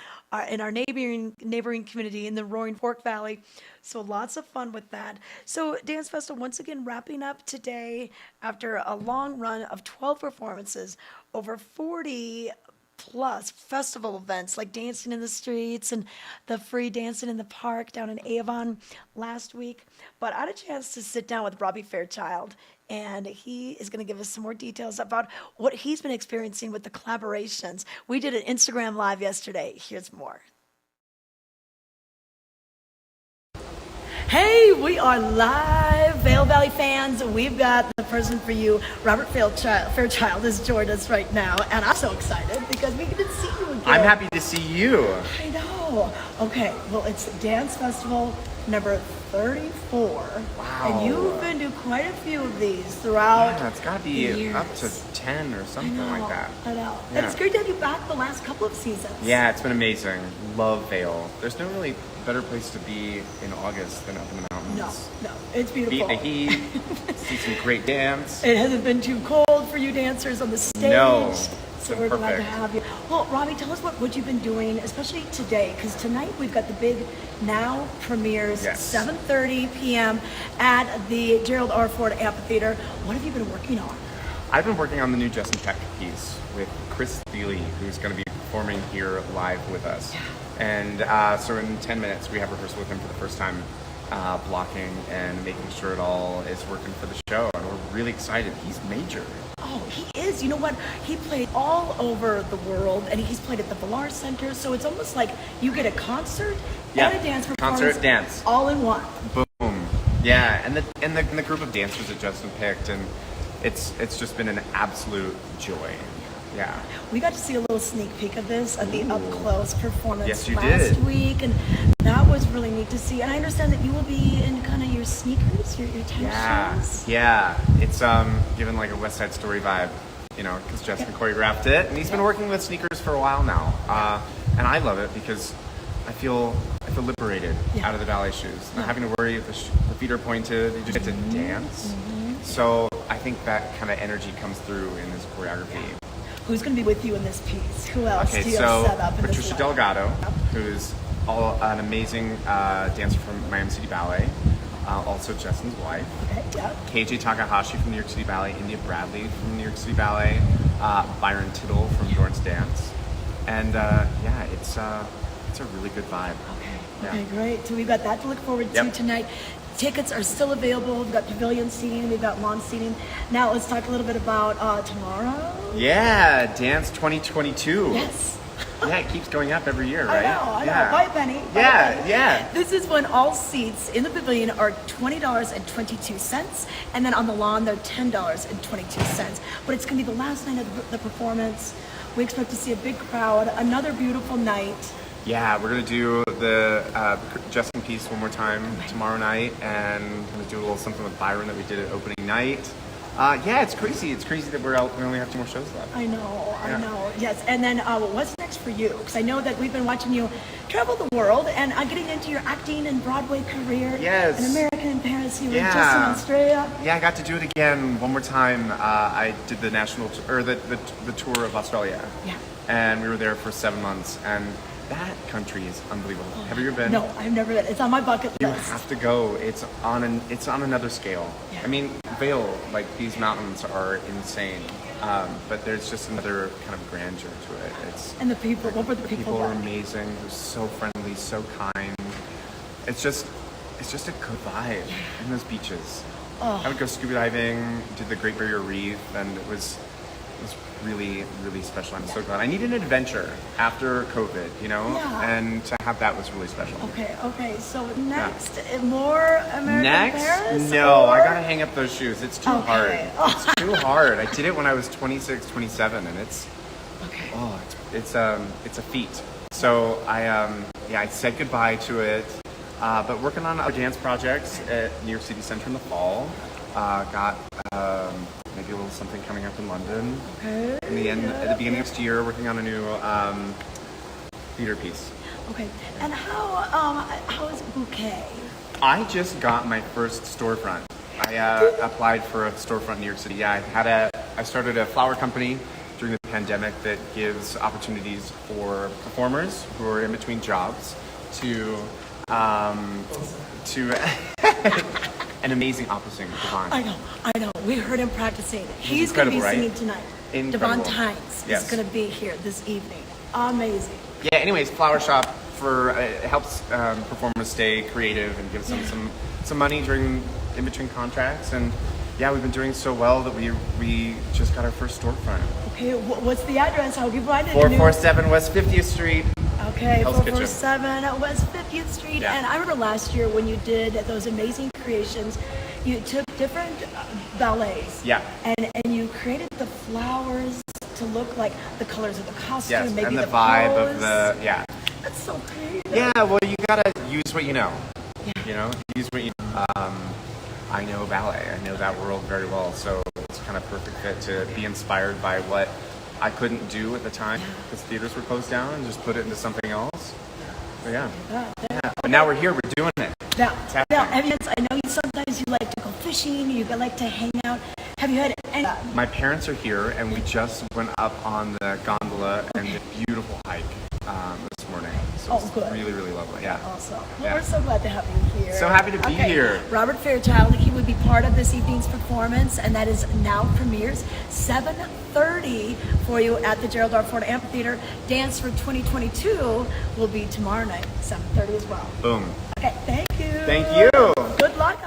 in our neighboring community in the Roaring Fork Valley. So lots of fun with that. So Dance Festival once again wrapping up today after a long run of 12 performances, over 40 plus festival events like Dancing in the Streets and the free Dancing in the Park down in Avon last week. But I had a chance to sit down with Robbie Fairchild, and he is going to give us some more details about what he's been experiencing with the collaborations. We did an Instagram Live yesterday. Here's more. Hey, we are live, Vail Valley fans. We've got the person for you. Robert Fairchild has joined us right now, and I'm so excited because we get to see you again. I'm happy to see you. I know. Okay, well, it's Dance Festival number 34. Wow. And you've been to quite a few of these throughout. Yeah, it's got to be years. up to 10 or something like that. I know. Yeah. And it's great to have you back the last couple of seasons. Yeah, it's been amazing. Love Vail. There's no really better place to be in August than up in the mountains. No, it's beautiful. Beat the heat, see some great dance. It hasn't been too cold for you dancers on the stage. No. So we're glad to have you. Well, Robbie, tell us what you've been doing, especially today, because tonight we've got the big Now premieres, Yes. 7:30 p.m. at the Gerald R. Ford Amphitheater. What have you been working on? I've been working on the new Justin Peck piece with Chris Thiele, who's going to be performing here live with us. And so in 10 minutes, we have rehearsal with him for the first time, blocking and making sure it all is working for the show. And we're really excited. He's major. Oh, he is. You know what? He played all over the world, and he's played at the Villar Center, so it's almost like you get a concert and a dance performance. Concert, dance. All in one. Boom. Yeah, and the group of dancers that Justin picked, and it's just been an absolute joy. Yeah. We got to see a little sneak peek of this at the up-close performance Yes, you last did. week, and that was really neat to see. And I understand that you will be in kind of your sneakers, your tennis shoes. Yeah. It's given like a West Side Story vibe, you know, because Justin choreographed it, and he's been working with sneakers for a while now. And I love it because I feel liberated out of the ballet shoes. Not having to worry if the feet are pointed. You just get to dance. So I think that kind of energy comes through in his choreography. Who's going to be with you in this piece? Who else do you have set up in Patricia this lineup? Delgado, who's an amazing dancer from Miami City Ballet, also Justin's wife. Okay, yeah. KJ Takahashi from New York City Ballet, India Bradley from New York City Ballet, Byron Tittle from Dorrance Dance, and it's a really good vibe. Okay, great. So we've got that to look forward to tonight. Tickets are still available. We've got pavilion seating, we've got lawn seating. Now let's talk a little bit about tomorrow. Yeah, Dance 2022. Yes. Yeah, it keeps going up every year, right? I know. Buy a penny. Yeah. This is when all seats in the pavilion are $20.22, and then on the lawn they're $10.22. But it's going to be the last night of the performance. We expect to see a big crowd, another beautiful night. Yeah, we're gonna do the Justin piece one more time tomorrow night, and we're gonna do a little something with Byron that we did at opening night. Yeah, it's crazy. It's crazy that we only have 2 more shows left. I know. Yes, and then what's next for you? Because I know that we've been watching you travel the world and getting into your acting and Broadway career. Yes. An American in Paris. You were just in Australia. Yeah, I got to do it again one more time. I did the the tour of Australia. Yeah. And we were there for 7 months, and that country is unbelievable. Have you ever been? No, I've never been. It's on my bucket list. You have to go. It's on another scale. Yeah. I mean, Vail, like these mountains are insane, but there's just another kind of grandeur to it. And the people. What were the people? People are amazing. They're so friendly, so kind. It's just a good vibe in those beaches. I would go scuba diving, did the Great Barrier Reef, and it was really, really special. I'm so glad. I need an adventure after COVID, you know, and to have that was really special. Okay. So next, more American Paris? No, or? I gotta hang up those shoes. It's too hard. It's too hard. I did it when I was 26, 27, and it's it's a feat. So I said goodbye to it. But working on other dance projects at New York City Center in the fall. Got maybe a little something coming up in London. Okay. At the beginning of next year, working on a new theater piece. Okay. And how is Bouquet? I just got my first storefront. I applied for a storefront in New York City. Yeah, I started a flower company during the pandemic that gives opportunities for performers who are in between jobs to an amazing opera singer, Devon. I know. We heard him practicing. He's going to be singing tonight. Devon Tynes is going to be here this evening. Amazing. Yeah. Anyways, flower shop it helps performers stay creative and gives them some money in between contracts. And yeah, we've been doing so well that we just got our first storefront. Okay. What's the address? How do you find it? 447 West 50th Street. Okay, 447 West 50th Street. Yeah. And I remember last year when you did those amazing creations, you took different ballets. Yeah. And you created the flowers to look like the colors of the costume, Yes, maybe and the vibe pose. of the, yeah. That's so creative. Yeah, well, you gotta use what you know. Yeah. You know, use what you I know ballet. I know that world very well, so it's kind of perfect fit to be inspired by what I couldn't do at the time because theaters were closed down and just put it into something else. So yeah. But now we're here, we're doing it. Now, I know sometimes you like to go fishing, you like to hang out. Have you had any? My parents are here, and we just went up on the gondola and did a beautiful hike this morning. So it's good. Really, really lovely. Yeah. Awesome. Well, we're so glad to have you here. So happy to be here. Robert Fairchild, he would be part of this evening's performance, and that is now premieres 7:30 for you at the Gerald R. Ford Amphitheater. Dance for 2022 will be tomorrow night, 7:30 as well. Boom. Okay, thank you. Thank you. Good luck.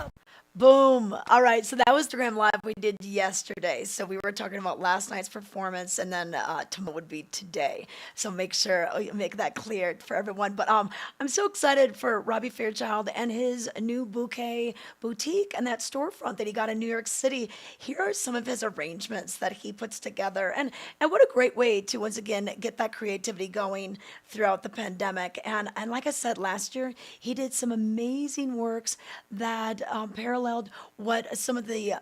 Boom. All right. So that was the Graham Live we did yesterday. So we were talking about last night's performance, and then tomorrow would be today. So make sure you make that clear for everyone. But I'm so excited for Robbie Fairchild and his new Bouquet boutique and that storefront that he got in New York City. Here are some of his arrangements that he puts together. And what a great way to, once again, get that creativity going throughout the pandemic. And like I said, last year, he did some amazing works that paralleled what some of the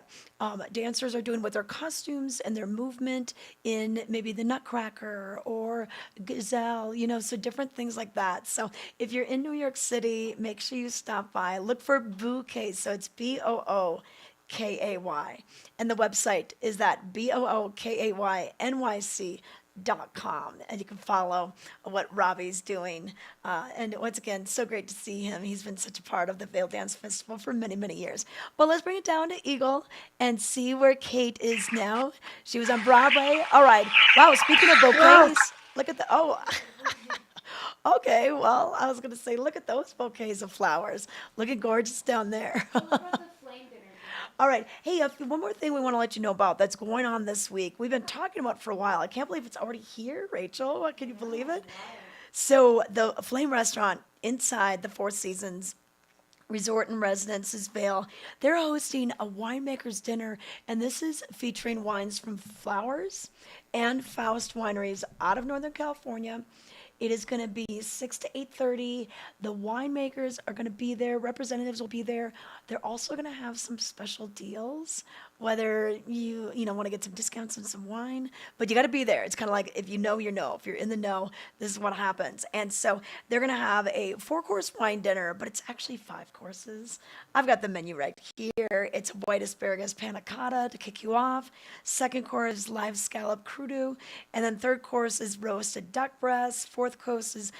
dancers are doing with their costumes and their movement in maybe the Nutcracker or Gazelle, so different things like that. So if you're in New York City, make sure you stop by. Look for Bouquet. So it's BOOKAY. And the website is that BOOKAYNYC.com, and you can follow what Robbie's doing. And once again, so great to see him. He's been such a part of the Vail Dance Festival for many, many years. But let's bring it down to Eagle and see where Kate is now. She was on Broadway. All right. Wow, speaking of bouquets, look at okay, well, I was going to say, look at those bouquets of flowers. Looking gorgeous down there. All right. Hey, one more thing we want to let you know about that's going on this week. We've been talking about it for a while. I can't believe it's already here, Rachel. Can you believe it? So the Flame Restaurant inside the Four Seasons Resort and Residences Vail, they're hosting a winemaker's dinner, and this is featuring wines from Flowers and Faust wineries out of Northern California. It is going to be 6 to 8:30. The winemakers are going to be there. Representatives will be there. They're also going to have some special deals, whether you want to get some discounts on some wine, but you got to be there. It's kind of like if you know, you know. If you're in the know, this is what happens. And so they're going to have a 4-course wine dinner, but it's actually 5 courses. I've got the menu right here. It's white asparagus panna cotta to kick you off. Second course is live scallop crudo, and then third course is roasted duck breast. Fourth course is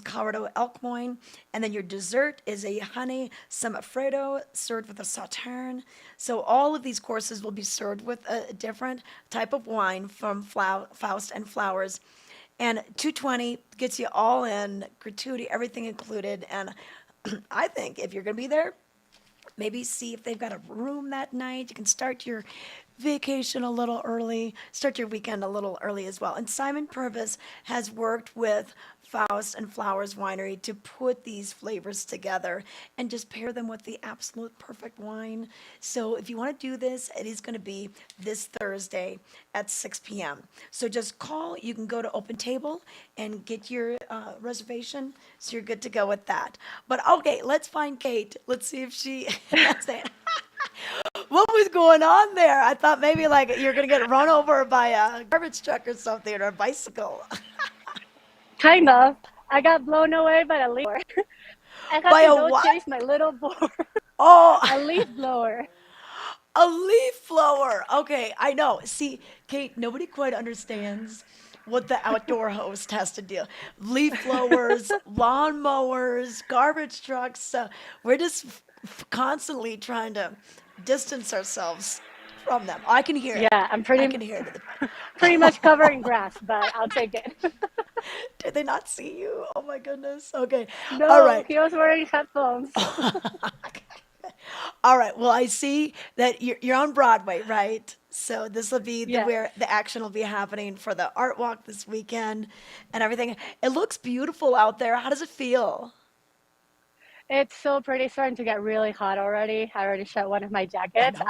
Colorado elk loin, and then your dessert is a honey semifredo served with a sauterne. So all of these courses will be served with a different type of wine from Faust and Flowers. And $220 gets you all in, gratuity, everything included. And I think if you're going to be there, Maybe see if they've got a room that night. You can start your vacation a little early, start your weekend a little early as well. And Simon Purvis has worked with Faust and Flowers Winery to put these flavors together and just pair them with the absolute perfect wine. So if you want to do this, it is going to be this Thursday at 6 p.m. So just call. You can go to Open Table and get your reservation. So you're good to go with that. But okay, let's find Kate. Let's see if she has that. What was going on there? I thought maybe like you're going to get run over by a garbage truck or something, or a bicycle. Kind of. I got blown away by a leaf blower. I had By to a go what? chase my little boy. Oh, A leaf blower. a leaf blower. Okay, I know. See, Kate, nobody quite understands what the outdoor host has to do. Leaf blowers, lawn mowers, garbage trucks. We're just constantly trying to distance ourselves from them. I can hear it. Yeah, I'm I can hear it. pretty much covered in grass, but I'll take it. Did they not see you? Oh my goodness. Okay. No, All right. he was wearing headphones. All right. Well, I see that you're on Broadway, right? So this will be Yes. where the action will be happening for the art walk this weekend and everything. It looks beautiful out there. How does it feel? It's so pretty, starting to get really hot already. I already shut one of my jackets.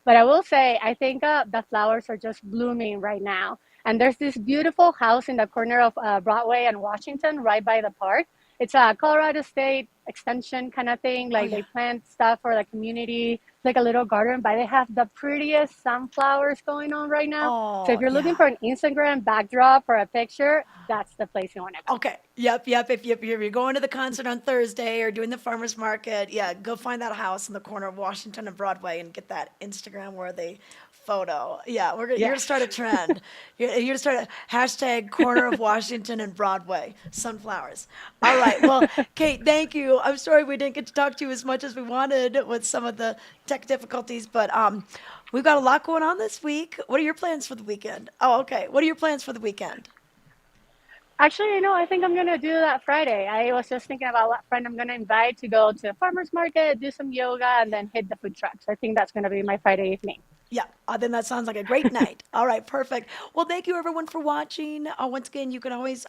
But I will say, I think the flowers are just blooming right now. And there's this beautiful house in the corner of Broadway and Washington, right by the park. It's a Colorado State extension kind of thing. Like they plant stuff for the community, like a little garden, but they have the prettiest sunflowers going on right now. So if you're looking for an Instagram backdrop for a picture, that's the place you want to go. Okay. Yep. If you're going to the concert on Thursday or doing the farmer's market, yeah, go find that house in the corner of Washington and Broadway and get that Instagram worthy photo. Yeah, you're gonna start a trend. You're gonna start a hashtag corner of Washington and Broadway sunflowers. All right. Well, Kate, thank you. I'm sorry we didn't get to talk to you as much as we wanted with some of the tech difficulties, but we've got a lot going on this week. What are your plans for the weekend? Oh, okay. What are your plans for the weekend? Actually, I think I'm going to do that Friday. I was just thinking about what friend I'm going to invite to go to a farmer's market, do some yoga, and then hit the food trucks. I think that's going to be my Friday evening. Yeah, then that sounds like a great night. All right, perfect. Well, thank you everyone for watching. Once again, you can always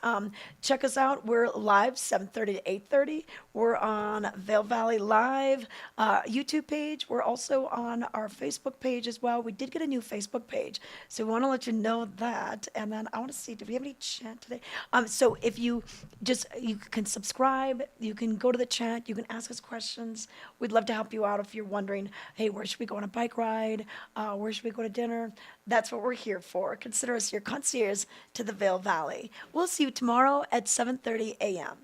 check us out. We're live 7:30 to 8:30. We're on Vail Valley Live YouTube page. We're also on our Facebook page as well. We did get a new Facebook page, so we want to let you know that. And then I want to see, do we have any chat today? So if you can subscribe, you can go to the chat, you can ask us questions. We'd love to help you out if you're wondering, hey, where should we go on a bike ride? Where should we go to dinner? That's what we're here for. Consider us your concierge to the Vail Valley. We'll see you tomorrow at 7:30 a.m.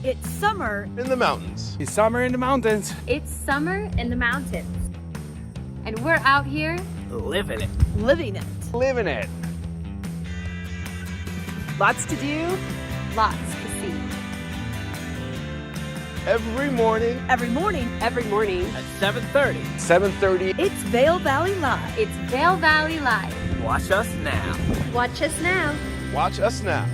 It's summer In the mountains. It's summer in the mountains. It's summer in the mountains. And we're out here Living it. Living it. Living it. Lots to do. lots to see. Every morning. Every morning. Every morning. At 7:30. 7:30. It's Vail Valley Live. It's Vail Valley Live. Watch us now. Watch us now. Watch us now.